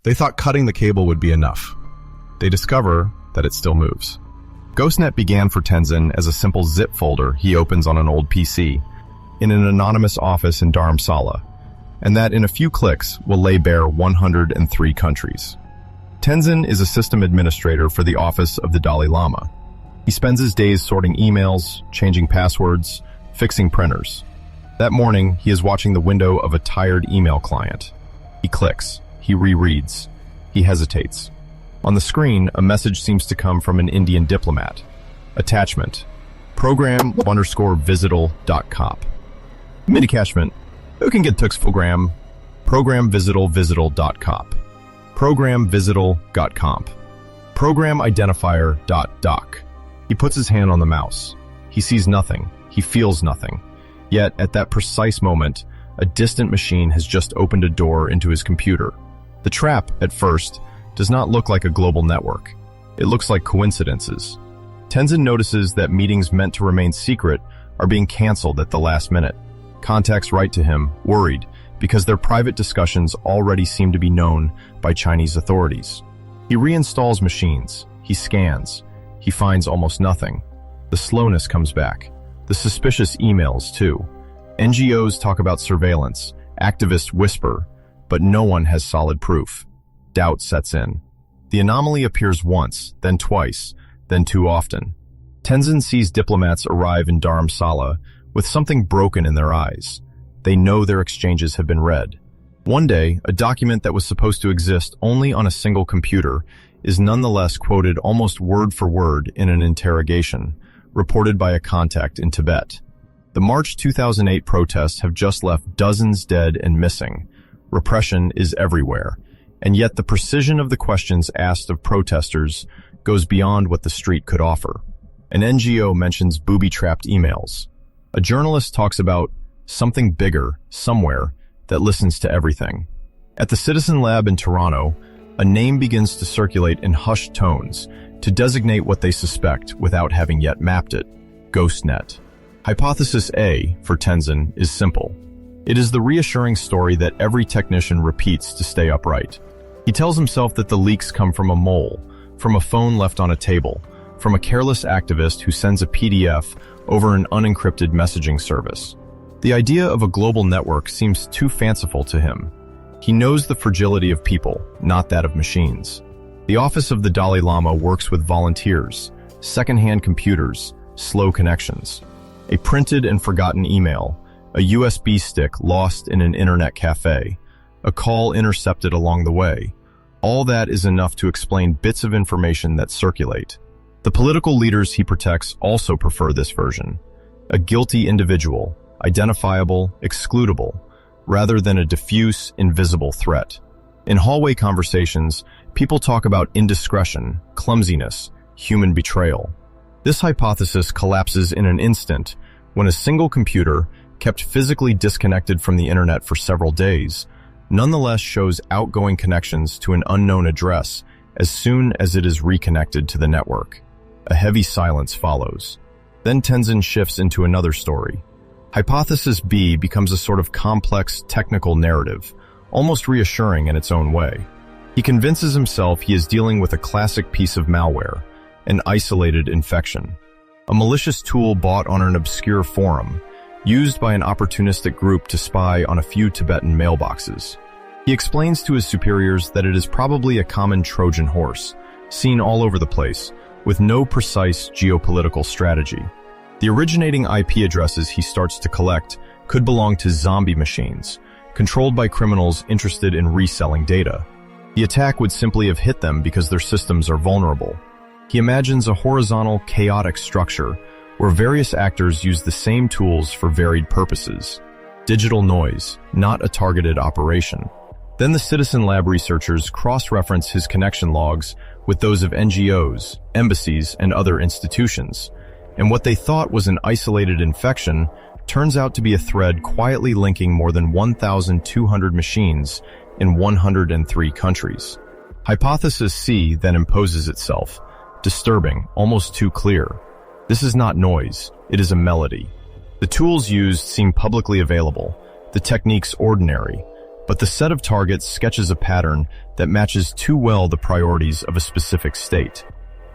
They thought cutting the cable would be enough. They discover that it still moves. GhostNet began for Tenzin as a simple zip folder he opens on an old PC in an anonymous office in Dharamsala, and that in a few clicks will lay bare 103 countries. Tenzin is a system administrator for the office of the Dalai Lama. He spends his days sorting emails, changing passwords, fixing printers. That morning, he is watching the window of a tired email client. He clicks, he rereads, he hesitates. On the screen, a message seems to come from an Indian diplomat. Attachment: program_visital.cop. Mid-attachment: who can get tux program? Program visital.cop. Program visital.comp. Program identifier.doc. He puts his hand on the mouse. He sees nothing. He feels nothing. Yet, at that precise moment, a distant machine has just opened a door into his computer. The trap, at first, does not look like a global network. It looks like coincidences. Tenzin notices that meetings meant to remain secret are being canceled at the last minute. Contacts write to him, worried, because their private discussions already seem to be known by Chinese authorities. He reinstalls machines. He scans. He finds almost nothing. The slowness comes back. The suspicious emails, too. NGOs talk about surveillance. Activists whisper, but no one has solid proof. Doubt sets in. The anomaly appears once, then twice, then too often. Tenzin sees diplomats arrive in Dharamsala with something broken in their eyes. They know their exchanges have been read. One day, a document that was supposed to exist only on a single computer is nonetheless quoted almost word for word in an interrogation, reported by a contact in Tibet. The March 2008 protests have just left dozens dead and missing. Repression is everywhere, and yet the precision of the questions asked of protesters goes beyond what the street could offer. An NGO mentions booby-trapped emails. A journalist talks about something bigger, somewhere, that listens to everything. At the Citizen Lab in Toronto, a name begins to circulate in hushed tones to designate what they suspect without having yet mapped it: GhostNet. Hypothesis A, for Tenzin, is simple. It is the reassuring story that every technician repeats to stay upright. He tells himself that the leaks come from a mole, from a phone left on a table, from a careless activist who sends a PDF over an unencrypted messaging service. The idea of a global network seems too fanciful to him. He knows the fragility of people, not that of machines. The office of the Dalai Lama works with volunteers, second-hand computers, slow connections. A printed and forgotten email, a USB stick lost in an internet cafe, a call intercepted along the way. All that is enough to explain bits of information that circulate. The political leaders he protects also prefer this version. A guilty individual, identifiable, excludable, rather than a diffuse, invisible threat. In hallway conversations, people talk about indiscretion, clumsiness, human betrayal. This hypothesis collapses in an instant when a single computer, kept physically disconnected from the internet for several days, nonetheless shows outgoing connections to an unknown address as soon as it is reconnected to the network. A heavy silence follows. Then Tenzin shifts into another story. Hypothesis B becomes a sort of complex technical narrative, almost reassuring in its own way. He convinces himself he is dealing with a classic piece of malware, an isolated infection. A malicious tool bought on an obscure forum, used by an opportunistic group to spy on a few Tibetan mailboxes. He explains to his superiors that it is probably a common Trojan horse, seen all over the place, with no precise geopolitical strategy. The originating IP addresses he starts to collect could belong to zombie machines, controlled by criminals interested in reselling data. The attack would simply have hit them because their systems are vulnerable. He imagines a horizontal, chaotic structure where various actors use the same tools for varied purposes. Digital noise, not a targeted operation. Then the Citizen Lab researchers cross-reference his connection logs with those of NGOs, embassies, and other institutions. And what they thought was an isolated infection turns out to be a thread quietly linking more than 1,200 machines in 103 countries. Hypothesis C then imposes itself, disturbing, almost too clear. This is not noise, it is a melody. The tools used seem publicly available, the techniques ordinary, But the set of targets sketches a pattern that matches too well the priorities of a specific state.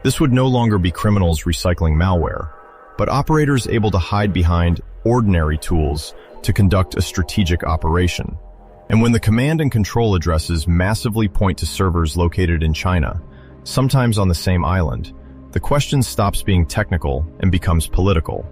This would no longer be criminals recycling malware, but operators able to hide behind ordinary tools to conduct a strategic operation. And when the command and control addresses massively point to servers located in China, sometimes on the same island, the question stops being technical and becomes political.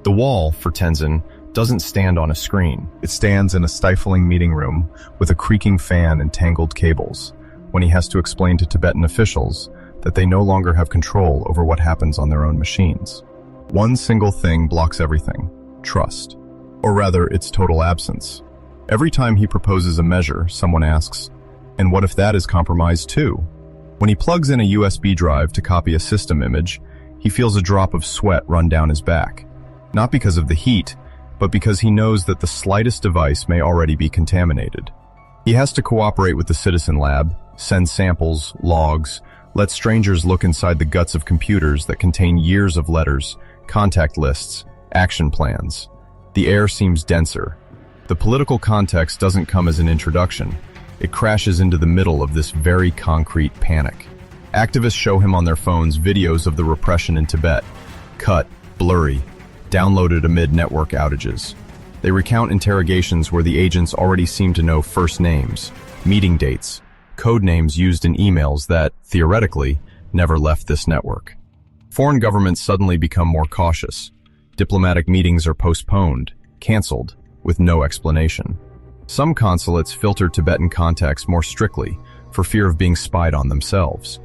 The wall, for Tenzin, doesn't stand on a screen. It stands in a stifling meeting room with a creaking fan and tangled cables when he has to explain to Tibetan officials that they no longer have control over what happens on their own machines. One single thing blocks everything: trust. Or rather, its total absence. Every time he proposes a measure, someone asks, and what if that is compromised too? When he plugs in a USB drive to copy a system image, he feels a drop of sweat run down his back. Not because of the heat, but because he knows that the slightest device may already be contaminated. He has to cooperate with the Citizen Lab, send samples, logs, let strangers look inside the guts of computers that contain years of letters, contact lists, action plans. The air seems denser. The political context doesn't come as an introduction. It crashes into the middle of this very concrete panic. Activists show him on their phones videos of the repression in Tibet, cut, blurry, downloaded amid network outages. They recount interrogations where the agents already seem to know first names, meeting dates, code names used in emails that, theoretically, never left this network. Foreign governments suddenly become more cautious. Diplomatic meetings are postponed, canceled, with no explanation. Some consulates filter Tibetan contacts more strictly for fear of being spied on themselves.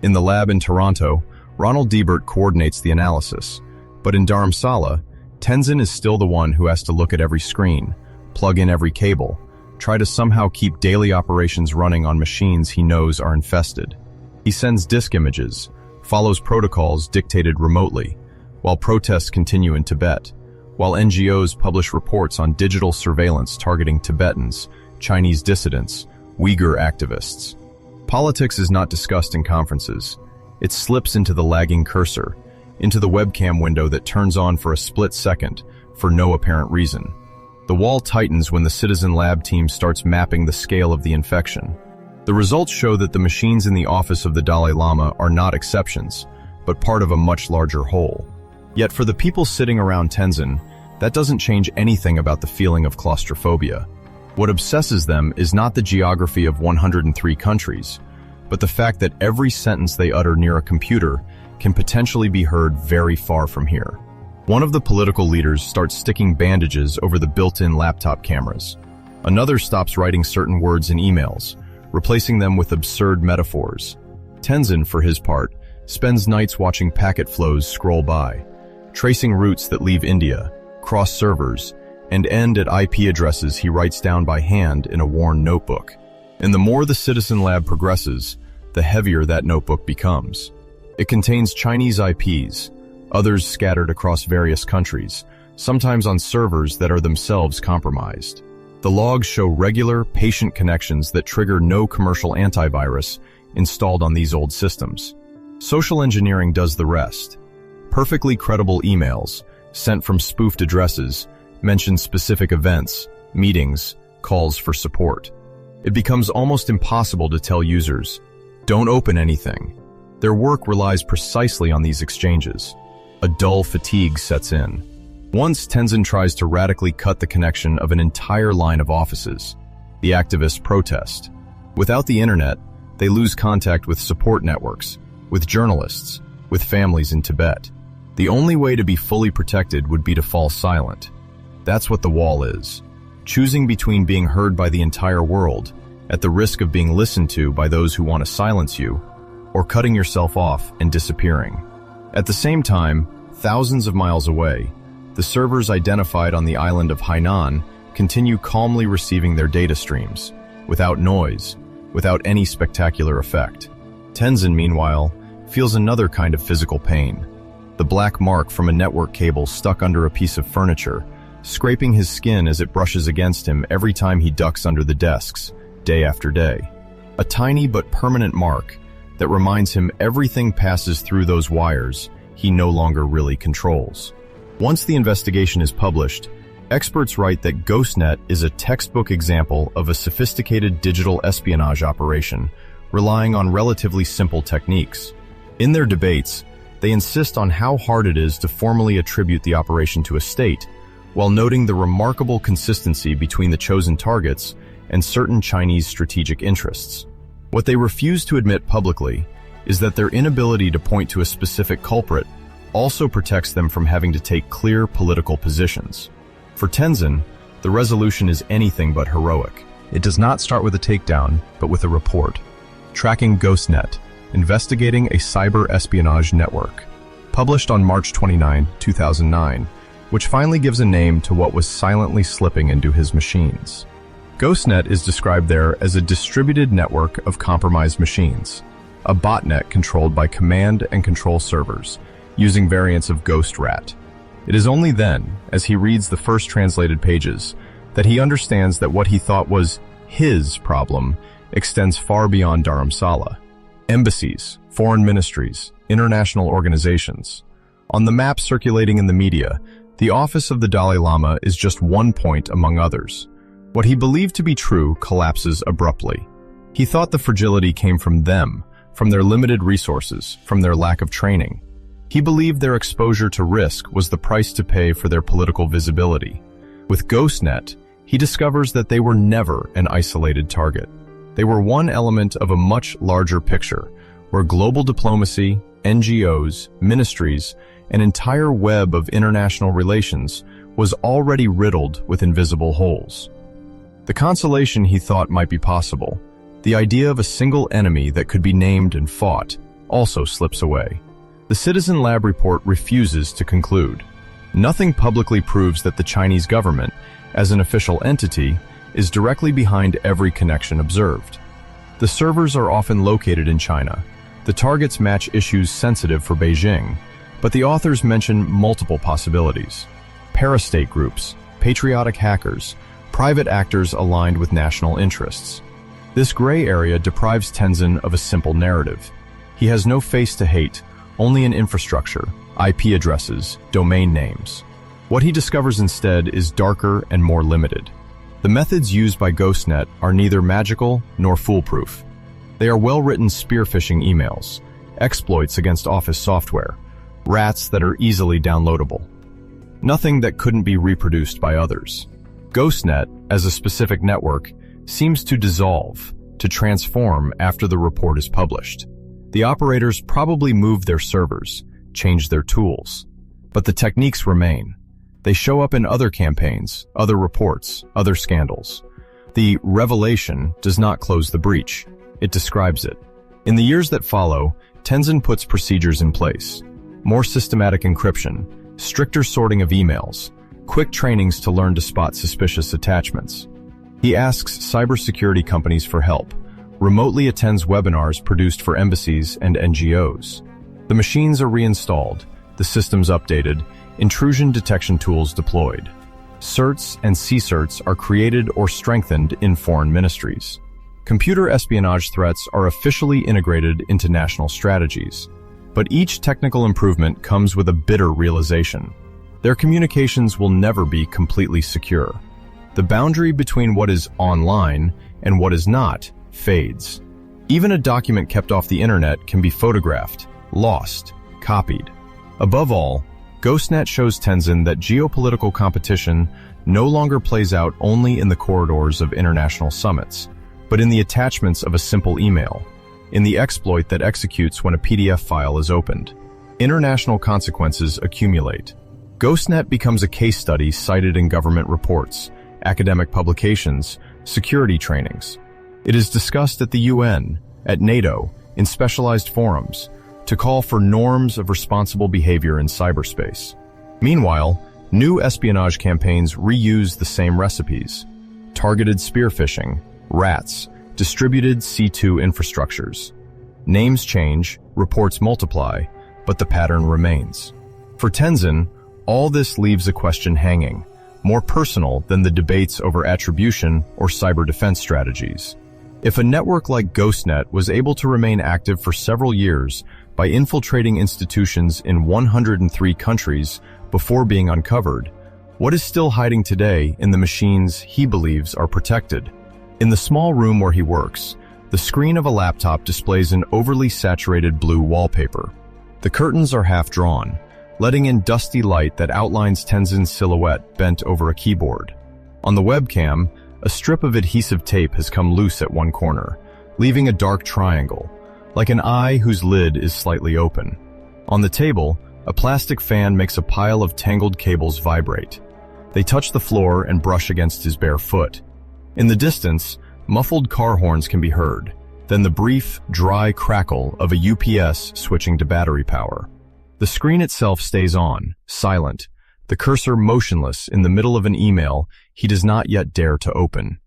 In the lab in Toronto, Ronald Diebert coordinates the analysis, but in Dharamsala, Tenzin is still the one who has to look at every screen, plug in every cable, try to somehow keep daily operations running on machines he knows are infested. He sends disk images, follows protocols dictated remotely, while protests continue in Tibet, while NGOs publish reports on digital surveillance targeting Tibetans, Chinese dissidents, Uyghur activists. Politics is not discussed in conferences. It slips into the lagging cursor, into the webcam window that turns on for a split second, for no apparent reason. The wall tightens when the Citizen Lab team starts mapping the scale of the infection. The results show that the machines in the office of the Dalai Lama are not exceptions, but part of a much larger whole. Yet for the people sitting around Tenzin, that doesn't change anything about the feeling of claustrophobia. What obsesses them is not the geography of 103 countries, but the fact that every sentence they utter near a computer can potentially be heard very far from here. One of the political leaders starts sticking bandages over the built-in laptop cameras. Another stops writing certain words in emails, replacing them with absurd metaphors. Tenzin, for his part, spends nights watching packet flows scroll by, tracing routes that leave India, cross servers, and end at IP addresses he writes down by hand in a worn notebook. And the more the Citizen Lab progresses, the heavier that notebook becomes. It contains Chinese IPs, others scattered across various countries, sometimes on servers that are themselves compromised. The logs show regular, patient connections that trigger no commercial antivirus installed on these old systems. Social engineering does the rest. Perfectly credible emails, sent from spoofed addresses, mention specific events, meetings, calls for support. It becomes almost impossible to tell users, "Don't open anything." Their work relies precisely on these exchanges. A dull fatigue sets in. Once Tenzin tries to radically cut the connection of an entire line of offices. The activists protest. Without the internet, they lose contact with support networks, with journalists, with families in Tibet. The only way to be fully protected would be to fall silent. That's what the wall is. Choosing between being heard by the entire world, at the risk of being listened to by those who want to silence you, or cutting yourself off and disappearing. At the same time, thousands of miles away, the servers identified on the island of Hainan continue calmly receiving their data streams, without noise, without any spectacular effect. Tenzin, meanwhile, feels another kind of physical pain. The black mark from a network cable stuck under a piece of furniture, scraping his skin as it brushes against him every time he ducks under the desks, day after day. A tiny but permanent mark that reminds him everything passes through those wires he no longer really controls. Once the investigation is published, Experts write that GhostNet is a textbook example of a sophisticated digital espionage operation relying on relatively simple techniques. In their debates, they insist on how hard it is to formally attribute the operation to a state, while noting the remarkable consistency between the chosen targets and certain Chinese strategic interests. What they refuse to admit publicly is that their inability to point to a specific culprit also protects them from having to take clear political positions. For Tenzin, the resolution is anything but heroic. It does not start with a takedown, but with a report. Tracking GhostNet, Investigating a Cyber Espionage Network, published on March 29, 2009, which finally gives a name to what was silently slipping into his machines. GhostNet is described there as a distributed network of compromised machines, a botnet controlled by command and control servers, using variants of GhostRat. It is only then, as he reads the first translated pages, that he understands that what he thought was his problem extends far beyond Dharamsala. Embassies, foreign ministries, international organizations. On the map circulating in the media, the office of the Dalai Lama is just one point among others. What he believed to be true collapses abruptly. He thought the fragility came from them, from their limited resources, from their lack of training. He believed their exposure to risk was the price to pay for their political visibility. With GhostNet, he discovers that they were never an isolated target. They were one element of a much larger picture, where global diplomacy, NGOs, ministries, an entire web of international relations was already riddled with invisible holes. The consolation he thought might be possible, the idea of a single enemy that could be named and fought, also slips away. The Citizen Lab report refuses to conclude. Nothing publicly proves that the Chinese government, as an official entity, is directly behind every connection observed. The servers are often located in China. The targets match issues sensitive for Beijing, but the authors mention multiple possibilities. Parastate groups, patriotic hackers, private actors aligned with national interests. This gray area deprives Tenzin of a simple narrative. He has no face to hate, only an infrastructure, IP addresses, domain names. What he discovers instead is darker and more limited. The methods used by GhostNet are neither magical nor foolproof. They are well-written spear-phishing emails, exploits against office software, rats that are easily downloadable. Nothing that couldn't be reproduced by others. GhostNet, as a specific network, seems to dissolve, to transform after the report is published. The operators probably moved their servers, changed their tools, but the techniques remain. They show up in other campaigns, other reports, other scandals. The revelation does not close the breach. It describes it. In the years that follow, Tenzin puts procedures in place. More systematic encryption, stricter sorting of emails, quick trainings to learn to spot suspicious attachments. He asks cybersecurity companies for help, remotely attends webinars produced for embassies and NGOs. The machines are reinstalled, the systems updated, intrusion detection tools deployed. Certs and CSerts are created or strengthened in foreign ministries. Computer espionage threats are officially integrated into national strategies. But each technical improvement comes with a bitter realization. Their communications will never be completely secure. The boundary between what is online and what is not fades. Even a document kept off the internet can be photographed, lost, copied. Above all, GhostNet shows Tenzin that geopolitical competition no longer plays out only in the corridors of international summits, but in the attachments of a simple email, in the exploit that executes when a PDF file is opened. International consequences accumulate. GhostNet becomes a case study cited in government reports, academic publications, security trainings. It is discussed at the UN, at NATO, in specialized forums, to call for norms of responsible behavior in cyberspace. Meanwhile, new espionage campaigns reuse the same recipes. Targeted spear-phishing, rats, distributed C2 infrastructures. Names change, reports multiply, but the pattern remains. For Tenzin, all this leaves a question hanging, more personal than the debates over attribution or cyber defense strategies. If a network like GhostNet was able to remain active for several years by infiltrating institutions in 103 countries before being uncovered, What is still hiding today in the machines he believes are protected? In the small room where he works, the screen of a laptop displays an overly saturated blue wallpaper. The curtains are half drawn, letting in dusty light that outlines Tenzin's silhouette bent over a keyboard. On the webcam, a strip of adhesive tape has come loose at one corner, leaving a dark triangle, like an eye whose lid is slightly open. On the table, a plastic fan makes a pile of tangled cables vibrate. They touch the floor and brush against his bare foot. In the distance, muffled car horns can be heard, then the brief, dry crackle of a UPS switching to battery power. The screen itself stays on, silent, the cursor motionless in the middle of an email he does not yet dare to open.